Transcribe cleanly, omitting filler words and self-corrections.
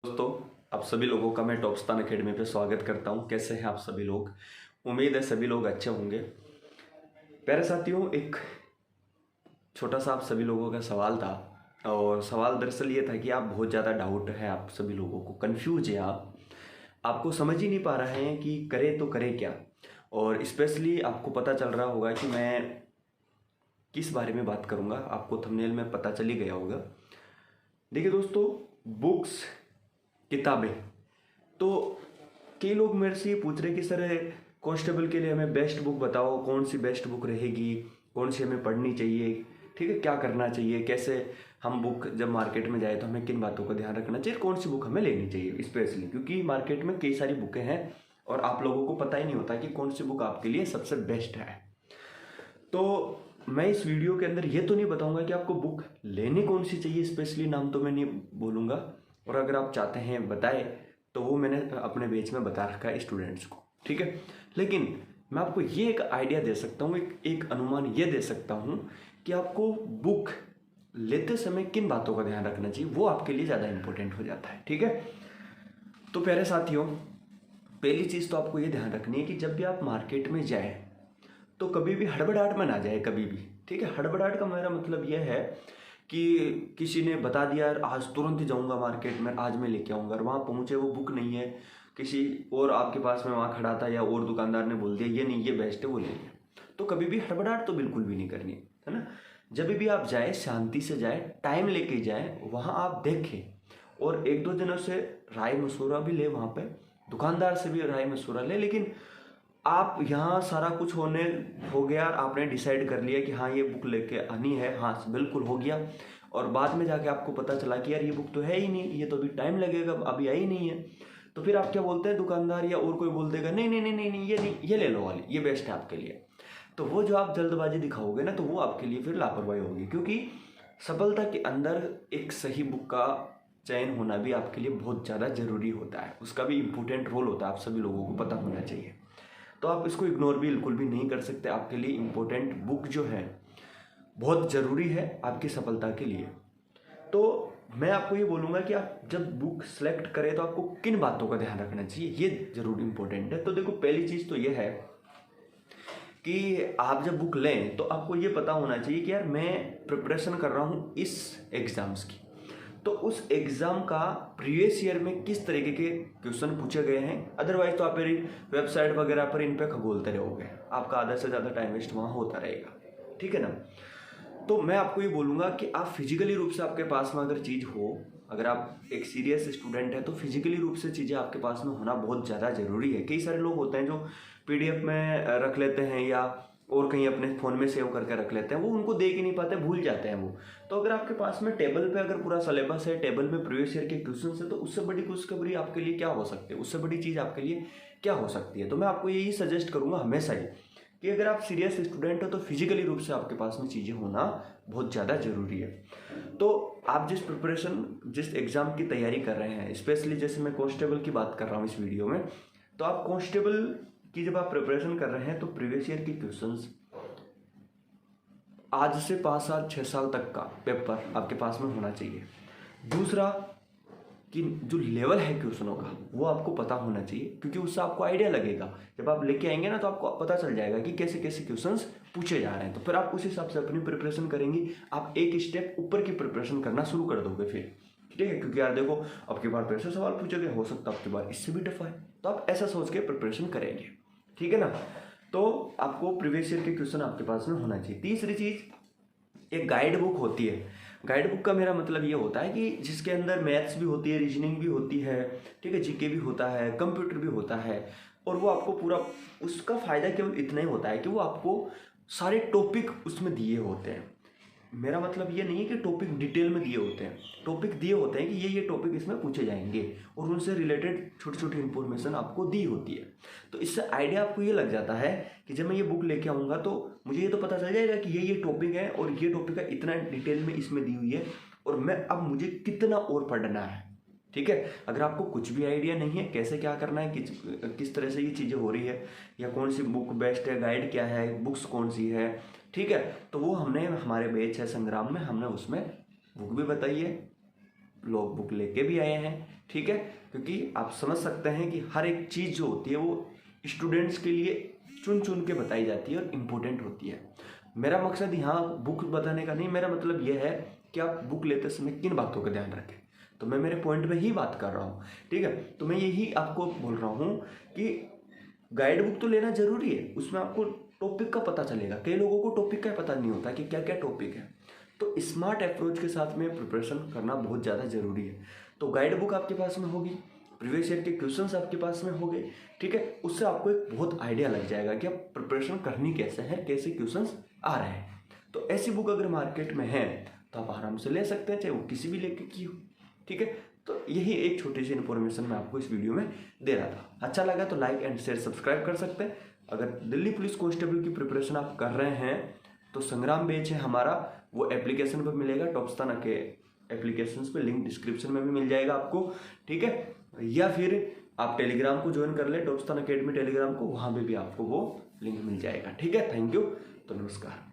दोस्तों, आप सभी लोगों का मैं टॉपस्तान अकेडमी पे स्वागत करता हूं। कैसे हैं आप सभी लोग? उम्मीद है सभी लोग अच्छे होंगे। प्यारे साथियों, एक छोटा सा आप सभी लोगों का सवाल था और सवाल दरअसल ये था कि आप बहुत ज़्यादा डाउट है, आप सभी लोगों को कंफ्यूज है, आपको समझ ही नहीं पा रहे हैं कि करें तो करें क्या। और स्पेशली आपको पता चल रहा होगा कि मैं किस बारे में बात करूँगा, आपको थंबनेल में पता चल ही गया होगा। देखिए दोस्तों, बुक्स, किताबें, तो कई लोग मेरे से ये पूछ रहे कि सर कांस्टेबल के लिए हमें बेस्ट बुक बताओ, कौन सी बेस्ट बुक रहेगी, कौन सी हमें पढ़नी चाहिए, ठीक है, क्या करना चाहिए, कैसे हम बुक जब मार्केट में जाए तो हमें किन बातों का ध्यान रखना चाहिए, कौन सी बुक हमें लेनी चाहिए स्पेशली, क्योंकि मार्केट में कई सारी बुकें हैं और आप लोगों को पता ही नहीं होता कि कौन सी बुक आपके लिए सबसे बेस्ट है। तो मैं इस वीडियो के अंदर ये तो नहीं बताऊंगा कि आपको बुक लेनी कौन सी चाहिए, स्पेशली नाम तो मैं नहीं बोलूँगा, और अगर आप चाहते हैं बताए तो वो मैंने अपने बेच में बता रखा है स्टूडेंट्स को, ठीक है। लेकिन मैं आपको ये एक आइडिया दे सकता हूँ, एक अनुमान ये दे सकता हूँ कि आपको बुक लेते समय किन बातों का ध्यान रखना चाहिए, वो आपके लिए ज़्यादा इंपॉर्टेंट हो जाता है, ठीक है। तो प्यारे साथियों, पहली चीज़ तो आपको ये ध्यान रखनी है कि जब भी आप मार्केट में जाए तो कभी भी हड़बड़ाहट में ना जाए, कभी भी, ठीक है। हड़बड़ाहट का मेरा मतलब यह है कि किसी ने बता दिया यार आज तुरंत ही जाऊंगा मार्केट में, आज मैं लेके आऊंगा, और वहाँ पहुँचे वो बुक नहीं है, किसी और आपके पास में वहाँ खड़ा था या और दुकानदार ने बोल दिया ये नहीं, ये बेस्ट है, वो ले लिया। तो कभी भी हड़बड़ाहट तो बिल्कुल भी नहीं करनी है ना। जब भी आप जाए शांति से जाए, टाइम लेके जाए, वहाँ आप देखें और एक दो जनों से राय मशूरा भी ले, वहाँ पे दुकानदार से भी राय मशूरा ले। लेकिन आप यहाँ सारा कुछ हो गया, आपने डिसाइड कर लिया कि हाँ ये बुक लेके आनी है, हाँ बिल्कुल हो गया, और बाद में जाके आपको पता चला कि यार ये बुक तो है ही नहीं, ये तो अभी टाइम लगेगा, अभी आई नहीं है। तो फिर आप क्या बोलते हैं, दुकानदार या और कोई बोल देगा नहीं नहीं नहीं नहीं नहीं, ये नहीं, ये ले लो वाली, ये बेस्ट है आपके लिए। तो वो जो आप जल्दबाजी दिखाओगे ना, तो वो आपके लिए फिर लापरवाही होगी, क्योंकि सफलता के अंदर एक सही बुक का चयन होना भी आपके लिए बहुत ज़्यादा जरूरी होता है, उसका भी इम्पोर्टेंट रोल होता है, आप सभी लोगों को पता होना चाहिए। तो आप इसको इग्नोर भी बिल्कुल भी नहीं कर सकते, आपके लिए इम्पोर्टेंट बुक जो है बहुत ज़रूरी है आपकी सफलता के लिए। तो मैं आपको ये बोलूँगा कि आप जब बुक सेलेक्ट करें तो आपको किन बातों का ध्यान रखना चाहिए, ये ज़रूर इम्पोर्टेंट है। तो देखो, पहली चीज़ तो ये है कि आप जब बुक लें तो आपको ये पता होना चाहिए कि यार मैं प्रिपरेशन कर रहा हूँ इस एग्ज़ाम्स की, तो उस एग्ज़ाम का प्रीवियस ईयर में किस तरीके के क्वेश्चन पूछे गए हैं। अदरवाइज तो आप मेरी वेबसाइट वगैरह पर इन पे खगोलते रहोगे, आपका आधा से ज़्यादा टाइम वेस्ट वहाँ होता रहेगा, ठीक है ना। तो मैं आपको ये बोलूँगा कि आप फिजिकली रूप से आपके पास में अगर चीज़ हो, अगर आप एक सीरियस स्टूडेंट हैं तो फिजिकली रूप से चीज़ें आपके पास में होना बहुत ज़्यादा ज़रूरी है। कई सारे लोग होते हैं जो पीडीएफ में रख लेते हैं या और कहीं अपने फ़ोन में सेव करके रख लेते हैं, वो उनको देख ही नहीं पाते, भूल जाते हैं वो। तो अगर आपके पास में टेबल पे अगर पूरा सिलेबस है, टेबल में प्रीवियस ईयर के क्वेश्चन है, तो उससे बड़ी खुशखबरी आपके लिए क्या हो सकती है, उससे बड़ी चीज़ आपके लिए क्या हो सकती है। तो मैं आपको यही सजेस्ट करूँगा हमेशा ही कि अगर आप सीरियस स्टूडेंट हो तो फिजिकली रूप से आपके पास में चीज़ें होना बहुत ज़्यादा ज़रूरी है। तो आप जिस एग्ज़ाम की तैयारी कर रहे हैं, स्पेशली जैसे मैं कांस्टेबल की बात कर रहा हूँ इस वीडियो में, तो आप कांस्टेबल की जब आप प्रिपरेशन कर रहे हैं तो प्रीवियस ईयर के क्वेश्चंस आज से 5 साल 6 साल तक का पेपर आपके पास में होना चाहिए। दूसरा कि जो लेवल है क्वेश्चनों का वो आपको पता होना चाहिए, क्योंकि उससे आपको आइडिया लगेगा, जब आप लेके आएंगे ना तो आपको पता चल जाएगा कि कैसे कैसे क्वेश्चंस पूछे जा रहे हैं। तो फिर आप उस हिसाब से अपनी प्रिपरेशन करेंगे, आप एक स्टेप ऊपर की प्रिपरेशन करना शुरू कर दोगे फिर, ठीक है। क्योंकि यार देखो, अब की बार ऐसे सवाल पूछे गए, हो सकता है अब की बार इससे भी टफ है, तो आप ऐसा सोच के प्रिपरेशन करेंगे, ठीक है ना। तो आपको प्रीवियस ईयर के क्वेश्चन आपके पास में होना चाहिए। तीसरी चीज़, एक गाइड बुक होती है। गाइड बुक का मेरा मतलब ये होता है कि जिसके अंदर मैथ्स भी होती है, रीजनिंग भी होती है, ठीक है, जीके भी होता है, कंप्यूटर भी होता है, और वो आपको पूरा, उसका फ़ायदा केवल इतना ही होता है कि वो आपको सारे टॉपिक उसमें दिए होते हैं। मेरा मतलब ये नहीं है कि टॉपिक डिटेल में दिए होते हैं, टॉपिक दिए होते हैं कि ये टॉपिक इसमें पूछे जाएंगे, और उनसे रिलेटेड छोटी छोटी इन्फॉर्मेशन आपको दी होती है। तो इससे आइडिया आपको ये लग जाता है कि जब मैं ये बुक लेके आऊँगा तो मुझे ये तो पता चल जाएगा कि ये टॉपिक है और ये टॉपिक का इतना डिटेल में इसमें दी हुई है, और मैं अब मुझे कितना और पढ़ना है, ठीक है। अगर आपको कुछ भी आइडिया नहीं है कैसे क्या करना है, किस तरह से ये चीज़ें हो रही है, या कौन सी बुक बेस्ट है, गाइड क्या है, बुक्स कौन सी है, ठीक है, तो वो हमने हमारे बैच है संग्राम में, हमने उसमें बुक भी बताई है, लोग बुक लेके भी आए हैं, ठीक है, क्योंकि आप समझ सकते हैं कि हर एक चीज़ जो होती है वो स्टूडेंट्स के लिए चुन चुन के बताई जाती है और इम्पोर्टेंट होती है। मेरा मकसद यहाँ बुक बताने का नहीं, मेरा मतलब यह है कि आप बुक लेते समय किन बातों का ध्यान रखें। तो मैं मेरे पॉइंट पे ही बात कर रहा हूँ, ठीक है। तो मैं यही आपको बोल रहा हूँ कि गाइड बुक तो लेना जरूरी है, उसमें आपको टॉपिक का पता चलेगा। कई लोगों को टॉपिक का पता नहीं होता कि क्या क्या टॉपिक है, तो स्मार्ट अप्रोच के साथ में प्रिपरेशन करना बहुत ज़्यादा ज़रूरी है। तो गाइड बुक आपके पास में होगी, प्रीवियस ईयर के क्वेश्चंस आपके पास में होंगे, ठीक है। उससे आपको एक बहुत आइडिया लग जाएगा कि आप प्रिपरेशन करनी कैसे है, कैसे क्वेश्चंस आ रहे हैं। तो ऐसी बुक अगर मार्केट में है तो आप आराम से ले सकते हैं, चाहे वो किसी भी लेके की हो, ठीक है। तो यही एक छोटी सी इन्फॉर्मेशन मैं आपको इस वीडियो में दे रहा था। अच्छा लगा तो लाइक एंड शेयर सब्सक्राइब कर सकते हैं। अगर दिल्ली पुलिस कांस्टेबल की प्रिपरेशन आप कर रहे हैं तो संग्राम बैच है हमारा, वो एप्लीकेशन पर मिलेगा, टॉपस्ताना के एप्लीकेशंस पे, लिंक डिस्क्रिप्शन में भी मिल जाएगा आपको, ठीक है। या फिर आप टेलीग्राम को ज्वाइन कर ले, टॉपस्ताना अकेडमी टेलीग्राम को, वहाँ पे भी आपको वो लिंक मिल जाएगा, ठीक है। थैंक यू, तो नमस्कार।